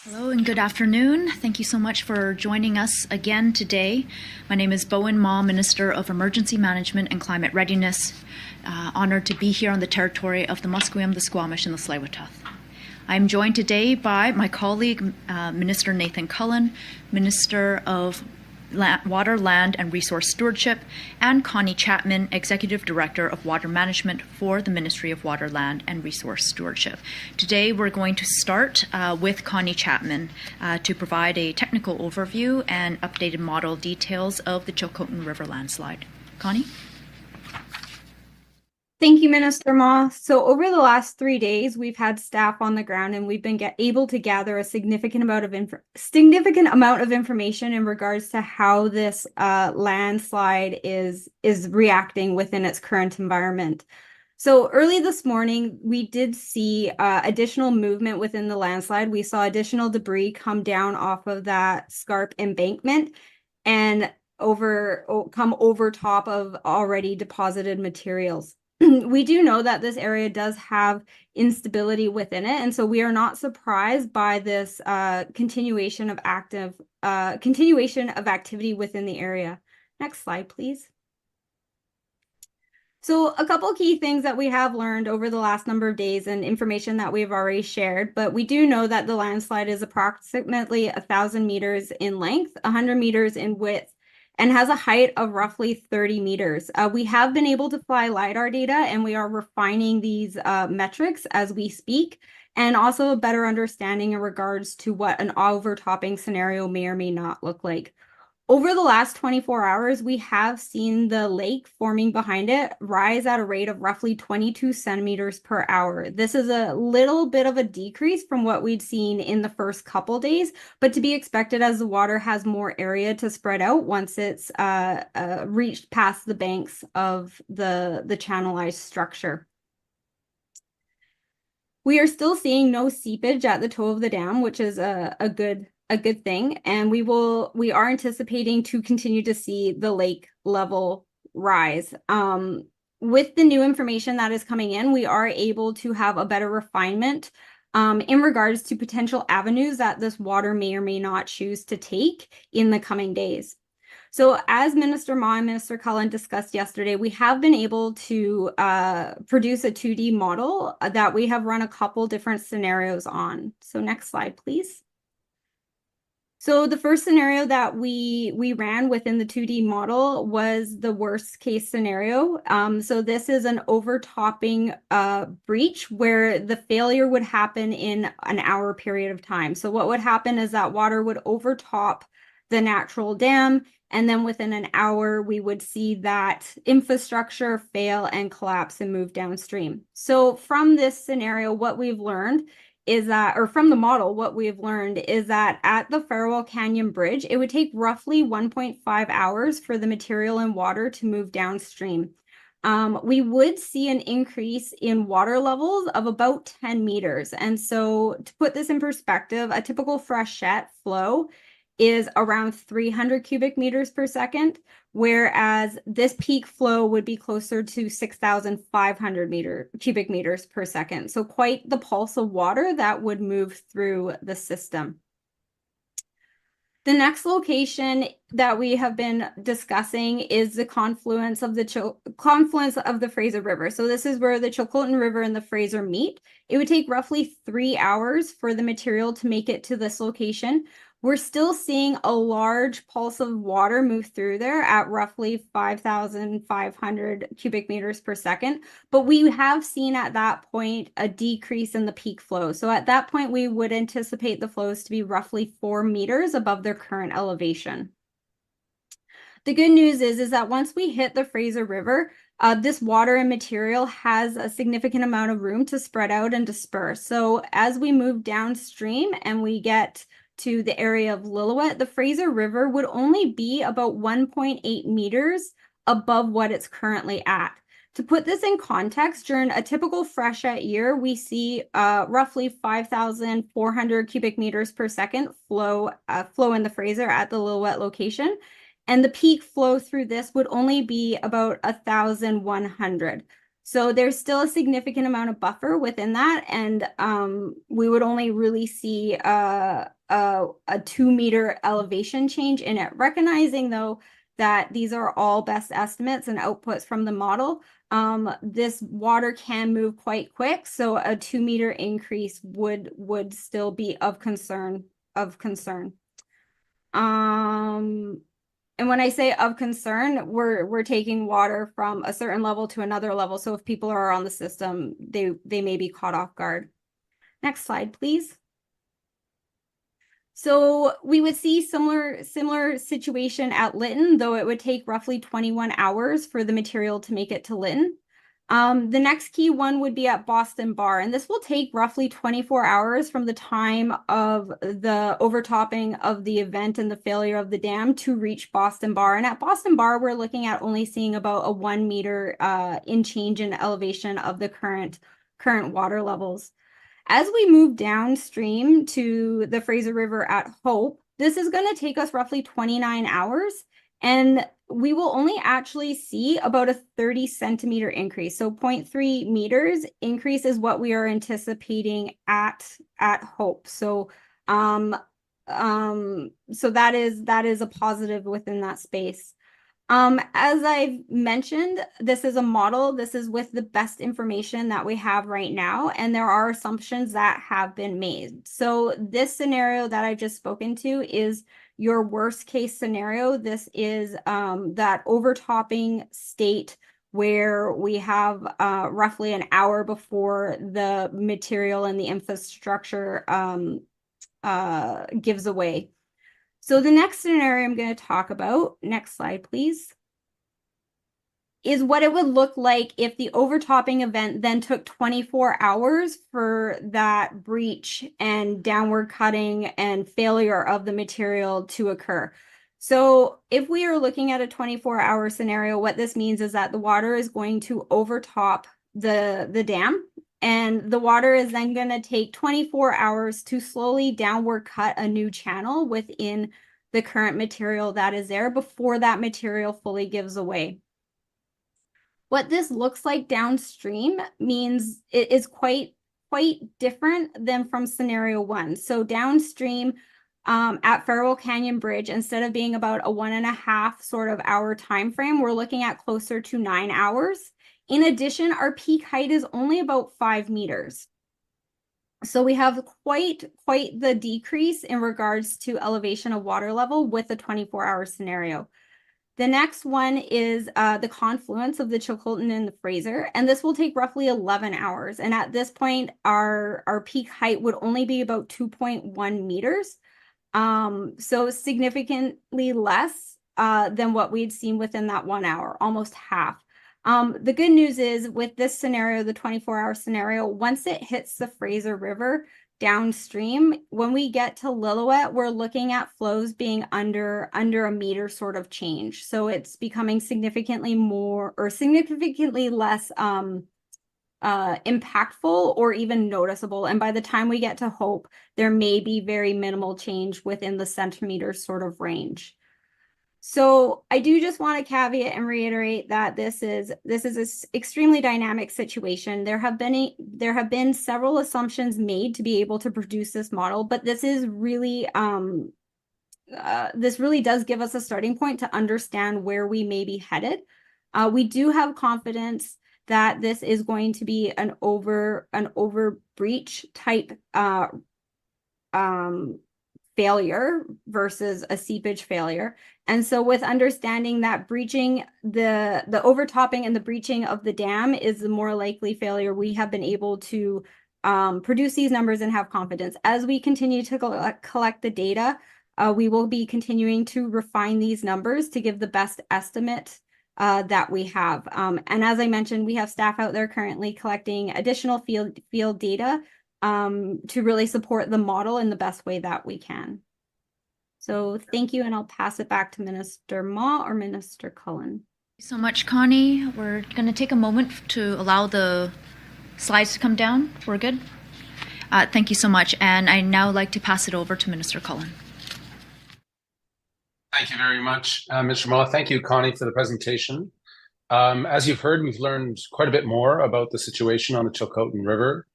Hello and good afternoon. Thank you so much for joining us again today. My name is Bowinn Ma, Minister of Emergency Management and Climate Readiness. Honored to be here on the territory of the Musqueam, the Squamish, and the Tsleil-Waututh. I'm joined today by my colleague, Minister Nathan Cullen, Minister of Water, Land and Resource Stewardship, and Connie Chapman, Executive Director of Water Management for the Ministry of Water, Land and Resource Stewardship. Today we're going to start with Connie Chapman to provide a technical overview and updated model details of the Chilcotin River landslide. Connie? Thank you, Minister Ma. So over the last 3 days, we've had staff on the ground and we've been able to gather a significant amount of information in regards to how this landslide is reacting within its current environment. So early this morning, we did see additional movement within the landslide. We saw additional debris come down off of that scarp embankment and come over top of already deposited materials. We do know that this area does have instability within it, and so we are not surprised by this continuation of activity within the area. Next slide, please. So a couple key things that we have learned over the last number of days and information that we've already shared, but we do know that the landslide is approximately 1,000 meters in length, 100 meters in width, and has a height of roughly 30 meters. We have been able to fly LiDAR data, and we are refining these metrics as we speak, and also a better understanding in regards to what an overtopping scenario may or may not look like. Over the last 24 hours, we have seen the lake forming behind it rise at a rate of roughly 22 centimeters per hour. This is a little bit of a decrease from what we'd seen in the first couple days, but to be expected as the water has more area to spread out once it's reached past the banks of the channelized structure. We are still seeing no seepage at the toe of the dam, which is a good thing, and we are anticipating to continue to see the lake level rise. With the new information that is coming in, we are able to have a better refinement in regards to potential avenues that this water may or may not choose to take in the coming days. So as Minister Ma and Minister Cullen discussed yesterday, we have been able to produce a 2D model that we have run a couple different scenarios on. So next slide, please. So the first scenario that we ran within the 2D model was the worst case scenario. So this is an overtopping breach where the failure would happen in an hour period of time. So what would happen is that water would overtop the natural dam, and then within an hour, we would see that infrastructure fail and collapse and move downstream. So from this scenario, what we've learned is that, or from the model, what we've learned is that at the Farwell Canyon Bridge, it would take roughly 1.5 hours for the material and water to move downstream. We would see an increase in water levels of about 10 meters. And so to put this in perspective, a typical freshet flow is around 300 cubic meters per second, whereas this peak flow would be closer to 6,500 cubic meters per second. So quite the pulse of water that would move through the system. The next location that we have been discussing is the confluence of the Fraser River. So this is where the Chilcotin River and the Fraser meet. It would take roughly 3 hours for the material to make it to this location. We're still seeing a large pulse of water move through there at roughly 5,500 cubic meters per second, but we have seen at that point a decrease in the peak flow. So at that point, we would anticipate the flows to be roughly 4 meters above their current elevation. The good news is that once we hit the Fraser River, this water and material has a significant amount of room to spread out and disperse. So as we move downstream and we get to the area of Lillooet, the Fraser River would only be about 1.8 meters above what it's currently at. To put this in context, during a typical freshet year, we see roughly 5,400 cubic meters per second flow in the Fraser at the Lillooet location, and the peak flow through this would only be about 1,100. So there's still a significant amount of buffer within that, and we would only really see a 2 meter elevation change in it. Recognizing though that these are all best estimates and outputs from the model, this water can move quite quick, so a 2 meter increase would still be of concern. And when I say of concern, we're taking water from a certain level to another level. So if people are on the system, they may be caught off guard. Next slide, please. So we would see similar situation at Lytton, though it would take roughly 21 hours for the material to make it to Lytton. The next key one would be at Boston Bar, and this will take roughly 24 hours from the time of the overtopping of the event and the failure of the dam to reach Boston Bar. And at Boston Bar, we're looking at only seeing about a 1 meter in change in elevation of the current water levels. As we move downstream to the Fraser River at Hope, this is going to take us roughly 29 hours, and we will only actually see about a 30 centimeter increase. So 0.3 meters increase is what we are anticipating at Hope. So so that is a positive within that space. As I've mentioned, this is a model. This is with the best information that we have right now, and there are assumptions that have been made. So this scenario that I've just spoken to is your worst case scenario. This is that overtopping state where we have roughly an hour before the material and the infrastructure gives away. So the next scenario I'm going to talk about, next slide, please, is what it would look like if the overtopping event then took 24 hours for that breach and downward cutting and failure of the material to occur. So if we are looking at a 24-hour scenario, what this means is that the water is going to overtop the dam, and the water is then going to take 24 hours to slowly downward cut a new channel within the current material that is there before that material fully gives away. What this looks like downstream means it is quite different than from scenario one. So downstream at Farwell Canyon Bridge, instead of being about a 1.5 sort of hour time frame, we're looking at closer to 9 hours. In addition, our peak height is only about 5 meters. So we have quite the decrease in regards to elevation of water level with the 24-hour scenario. The next one is the confluence of the Chilcotin and the Fraser, and this will take roughly 11 hours. And at this point, our peak height would only be about 2.1 meters. So significantly less than what we'd seen within that 1 hour, almost half. The good news is with this scenario, the 24-hour scenario, once it hits the Fraser River downstream, when we get to Lillooet, we're looking at flows being under a meter sort of change. So it's becoming significantly more or significantly less impactful or even noticeable. And by the time we get to Hope, there may be very minimal change within the centimeter sort of range. So I do just want to caveat and reiterate that this is an extremely dynamic situation. There have been several assumptions made to be able to produce this model, but this is really this really does give us a starting point to understand where we may be headed. We do have confidence that this is going to be an over breach type failure versus a seepage failure. And so with understanding that breaching, the overtopping and the breaching of the dam is the more likely failure, we have been able to produce these numbers and have confidence. As we continue to collect the data, we will be continuing to refine these numbers to give the best estimate that we have. And as I mentioned, we have staff out there currently collecting additional field data to really support the model in the best way that we can. So thank you, and I'll pass it back to Minister Ma or Minister Cullen. Thank you so much, Connie. We're going to take a moment to allow the slides to come down. We're good? Thank you so much. And I'd now like to pass it over to Minister Cullen. Thank you very much, Mr. Ma. Thank you, Connie, for the presentation. As you've heard, we've learned quite a bit more about the situation on the Chilcotin River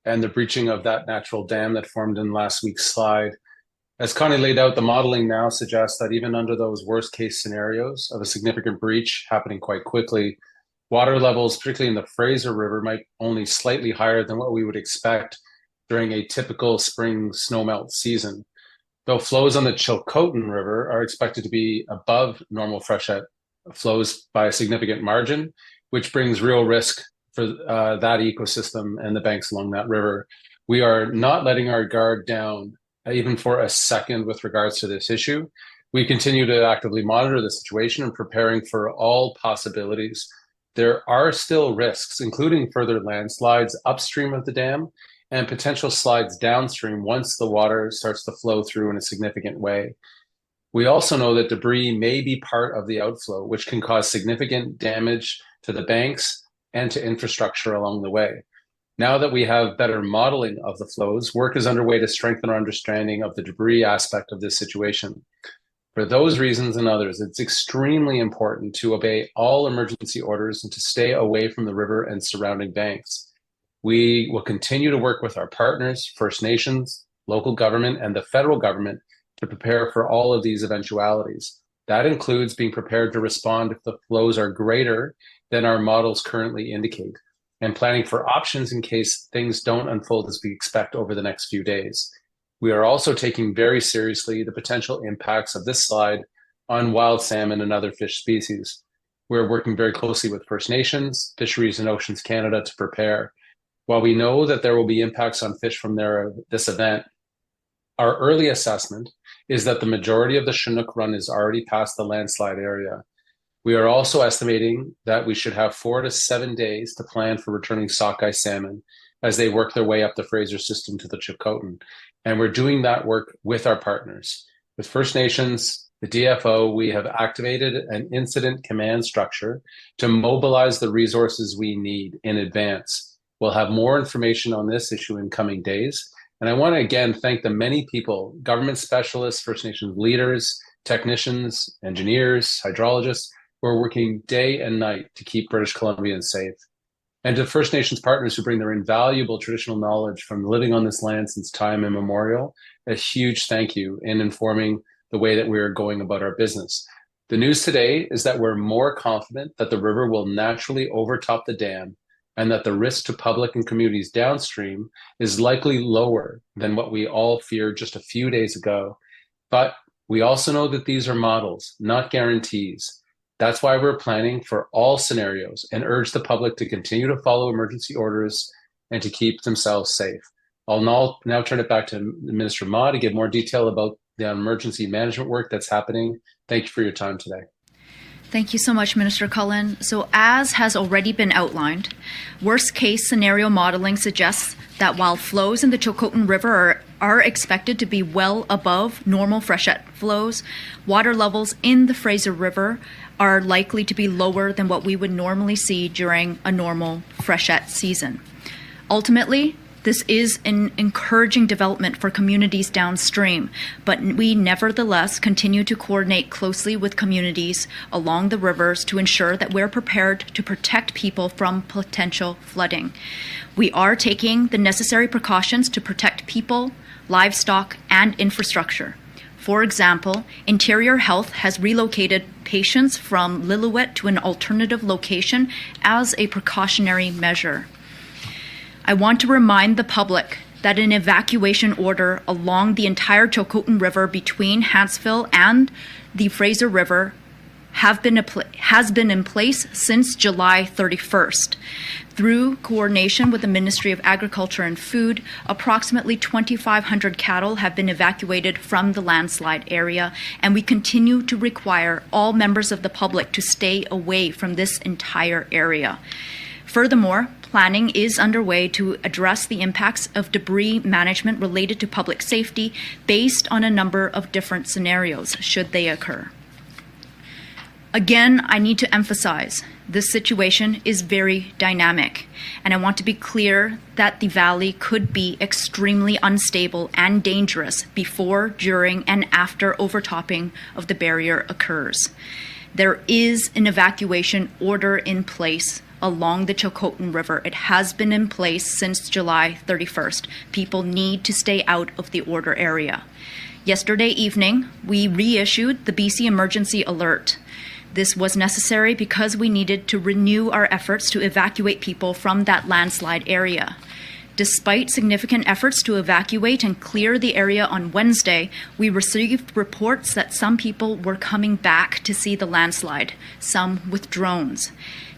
and the breaching of that natural dam that formed in last week's slide. As Connie laid out, the modeling now suggests that even under those worst case scenarios of a significant breach happening quite quickly, water levels, particularly in the Fraser River, might only slightly higher than what we would expect during a typical spring snowmelt season. Though flows on the Chilcotin River are expected to be above normal freshet flows by a significant margin, which brings real risk for that ecosystem and the banks along that river. We are not letting our guard down even for a second with regards to this issue. We continue to actively monitor the situation and preparing for all possibilities. There are still risks, including further landslides upstream of the dam and potential slides downstream once the water starts to flow through in a significant way. We also know that debris may be part of the outflow, which can cause significant damage to the banks and to infrastructure along the way. Now that we have better modeling of the flows, work is underway to strengthen our understanding of the debris aspect of this situation. For those reasons and others, it's extremely important to obey all emergency orders and to stay away from the river and surrounding banks. We will continue to work with our partners, First Nations, local government, and the federal government to prepare for all of these eventualities. That includes being prepared to respond if the flows are greater than our models currently indicate, and planning for options in case things don't unfold as we expect over the next few days. We are also taking very seriously the potential impacts of this slide on wild salmon and other fish species. We're working very closely with First Nations, Fisheries and Oceans Canada to prepare. While we know that there will be impacts on fish from this event, our early assessment is that the majority of the Chinook run is already past the landslide area. We are also estimating that we should have 4 to 7 days to plan for returning sockeye salmon as they work their way up the Fraser system to the Chilcotin. And we're doing that work with our partners. With First Nations, the DFO, we have activated an incident command structure to mobilize the resources we need in advance. We'll have more information on this issue in coming days. And I want to again thank the many people, government specialists, First Nations leaders, technicians, engineers, hydrologists, who are working day and night to keep British Columbians safe. And to First Nations partners who bring their invaluable traditional knowledge from living on this land since time immemorial, a huge thank you in informing the way that we are going about our business. The news today is that we're more confident that the river will naturally overtop the dam and that the risk to public and communities downstream is likely lower than what we all feared just a few days ago. But we also know that these are models, not guarantees. That's why we're planning for all scenarios and urge the public to continue to follow emergency orders and to keep themselves safe. I'll now turn it back to Minister Ma to give more detail about the emergency management work that's happening. Thank you for your time today. Thank you so much, Minister Cullen. So as has already been outlined, worst case scenario modeling suggests that while flows in the Chilcotin River are expected to be well above normal freshet flows, water levels in the Fraser River are likely to be lower than what we would normally see during a normal freshet season. Ultimately, this is an encouraging development for communities downstream, but we nevertheless continue to coordinate closely with communities along the rivers to ensure that we're prepared to protect people from potential flooding. We are taking the necessary precautions to protect people, livestock, and infrastructure. For example, Interior Health has relocated patients from Lillooet to an alternative location as a precautionary measure. I want to remind the public that an evacuation order along the entire Chilcotin River between Hanceville and the Fraser River has been in place since July 31st. Through coordination with the Ministry of Agriculture and Food, approximately 2,500 cattle have been evacuated from the landslide area, and we continue to require all members of the public to stay away from this entire area. Furthermore, planning is underway to address the impacts of debris management related to public safety based on a number of different scenarios, should they occur. Again, I need to emphasize this situation is very dynamic, and I want to be clear that the valley could be extremely unstable and dangerous before, during, and after overtopping of the barrier occurs. There is an evacuation order in place along the Chilcotin River. It has been in place since July 31st. People need to stay out of the order area. Yesterday evening, we reissued the BC Emergency Alert. This was necessary because we needed to renew our efforts to evacuate people from that landslide area. Despite significant efforts to evacuate and clear the area on Wednesday, we received reports that some people were coming back to see the landslide, some with drones.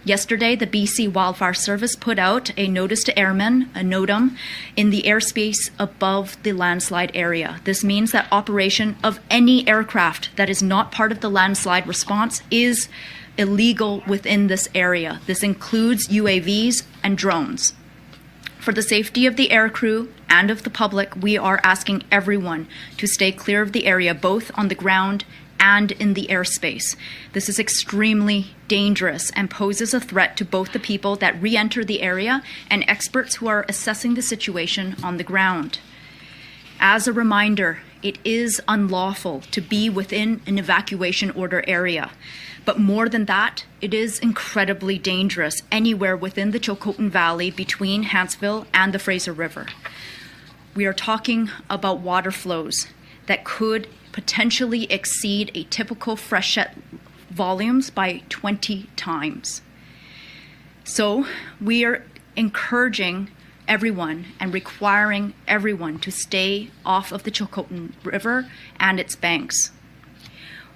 Yesterday, the BC Wildfire Service put out a notice to airmen, a NOTAM, in the airspace above the landslide area. This means that operation of any aircraft that is not part of the landslide response is illegal within this area. This includes UAVs and drones. For the safety of the aircrew and of the public, we are asking everyone to stay clear of the area, both on the ground and in the airspace. This is extremely dangerous and poses a threat to both the people that re-enter the area and experts who are assessing the situation on the ground. As a reminder, it is unlawful to be within an evacuation order area. But more than that, it is incredibly dangerous anywhere within the Chilcotin Valley between Hanceville and the Fraser River. We are talking about water flows that could potentially exceed a typical freshet volumes by 20 times. So we are encouraging everyone and requiring everyone to stay off of the Chilcotin River and its banks.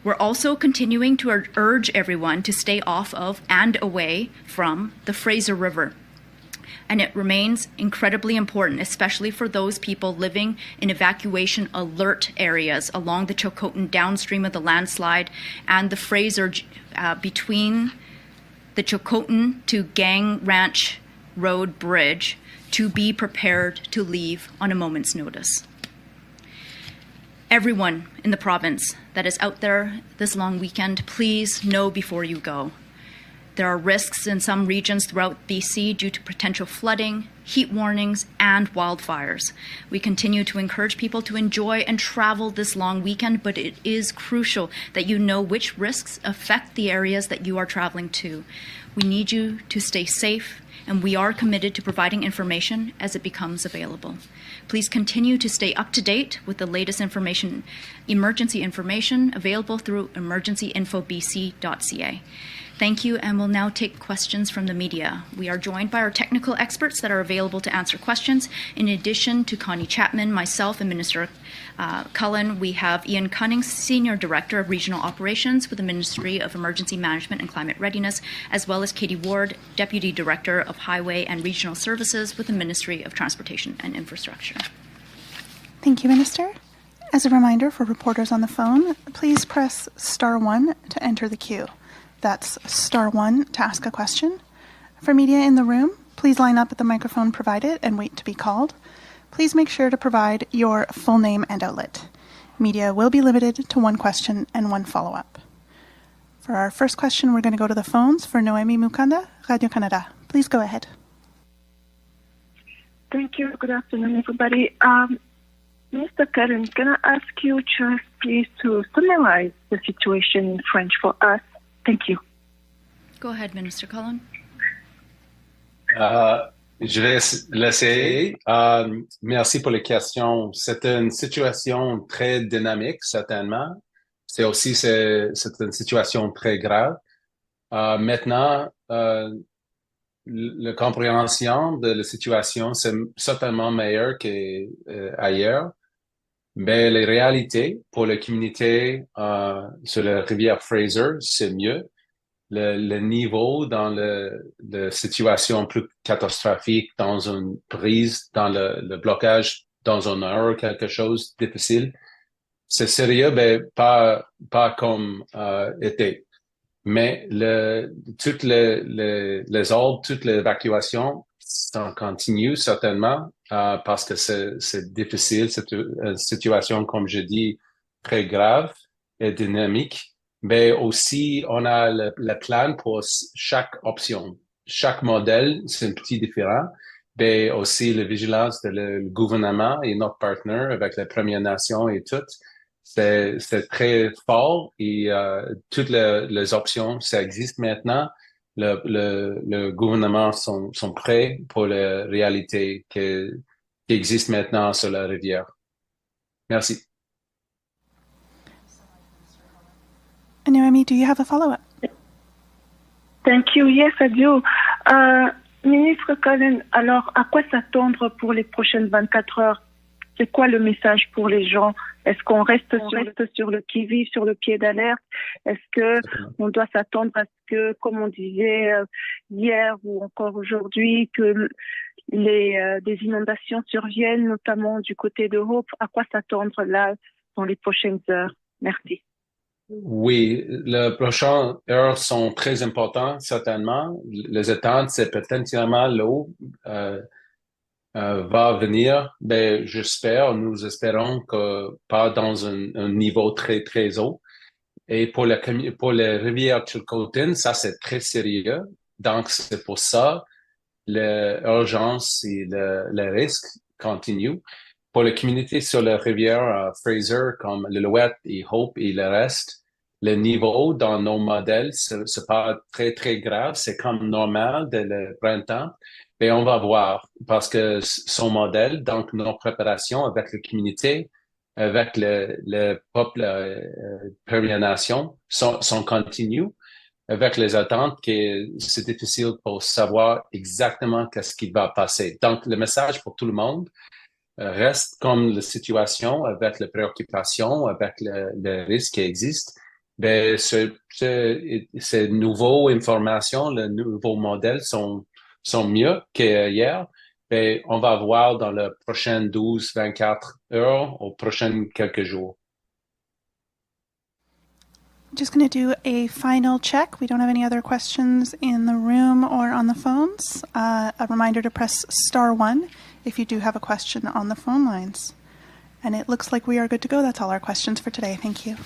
We're also continuing to urge everyone to stay off of and away from the Fraser River. And it remains incredibly important, especially for those people living in evacuation alert areas along the Chilcotin downstream of the landslide and the Fraser between the Chilcotin to Gang Ranch Road Bridge, to be prepared to leave on a moment's notice. Everyone in the province that is out there this long weekend, please know before you go. There are risks in some regions throughout BC due to potential flooding, heat warnings, and wildfires. We continue to encourage people to enjoy and travel this long weekend, but it is crucial that you know which risks affect the areas that you are traveling to. We need you to stay safe, and we are committed to providing information as it becomes available. Please continue to stay up to date with the latest information, emergency information available through emergencyinfobc.ca. Thank you, and we'll now take questions from the media. We are joined by our technical experts that are available to answer questions. In addition to Connie Chapman, myself, and Minister Cullen, we have Ian Cunnings, Senior Director of Regional Operations with the Ministry of Emergency Management and Climate Readiness, as well as Katie Ward, Deputy Director of Highway and Regional Services with the Ministry of Transportation and Infrastructure. Thank you, Minister. As a reminder for reporters on the phone, please press *1 to enter the queue. That's *1 to ask a question. For media in the room, please line up at the microphone provided and wait to be called. Please make sure to provide your full name and outlet. Media will be limited to one question and one follow-up. For our first question, we're going to go to the phones for Noemi Mukanda, Radio-Canada. Please go ahead. Thank you. Good afternoon, everybody. Mr. Cullen, can I ask you just please to summarize the situation in French for us? Thank you. Go ahead, Minister Cullen. Je vais l'essayer. Merci pour les questions. C'est une situation très dynamique, certainement. C'est une situation très grave. Maintenant, la compréhension de la situation, c'est certainement meilleur qu'ailleurs. Mais les réalités pour la communauté sur la rivière Fraser, c'est mieux. Le niveau dans la situation plus catastrophique, dans une brise, dans le blocage, dans une heure, quelque chose de difficile, c'est sérieux, mais pas comme été. Mais toutes les ordres, toute l'évacuation, ça continue certainement parce que c'est difficile, c'est une situation, comme je dis, très grave et dynamique. Mais aussi, on a le plan pour chaque option. Chaque modèle, c'est un petit différent. Mais aussi, la vigilance du gouvernement et notre partenaire avec les Premières Nations et tout, c'est très fort et toutes les options, ça existe maintenant. Le gouvernement sont prêts pour la réalité qui existe maintenant sur la rivière. Merci. And Noemi, do you have a follow-up? Thank you. Yes, I do. Ministre Cullen, alors à quoi s'attendre pour les prochaines 24 heures? C'est quoi le message pour les gens? Est-ce qu'on reste sur le qui-vive, sur le pied d'alerte? Est-ce que on doit s'attendre à ce que, comme on disait hier ou encore aujourd'hui, que des inondations surviennent, notamment du côté de Hope? À quoi s'attendre là dans les prochaines heures? Merci. Oui, les prochaines heures sont très importantes, certainement. Les attentes, c'est potentiellement l'eau va venir. Ben, nous espérons que pas dans un niveau très, très haut. Et pour les rivières Chilcotin, ça, c'est très sérieux. Donc, c'est pour ça, l'urgence et le risque continuent. Pour la communauté sur la rivière Fraser, comme l'Alouette et Hope et le reste, le niveau dans nos modèles, c'est pas très, très grave. C'est comme normal de le printemps. Mais on va voir parce que son modèle, donc nos préparations avec la communauté, avec le peuple Première Nation, sont continues avec les attentes que c'est difficile pour savoir exactement qu'est-ce qui va passer. Donc, le message pour tout le monde, reste comme la situation avec la préoccupation, avec le risque qui existe. Ben, ces nouvelles informations, les nouveaux modèles sont mieux qu'hier. Ben, on va voir dans les prochaines 12-24 heures, aux prochains quelques jours. Just going to do a final check. We don't have any other questions in the room or on the phones. A reminder to press *1 if you do have a question on the phone lines. And it looks like we are good to go. That's all our questions for today. Thank you.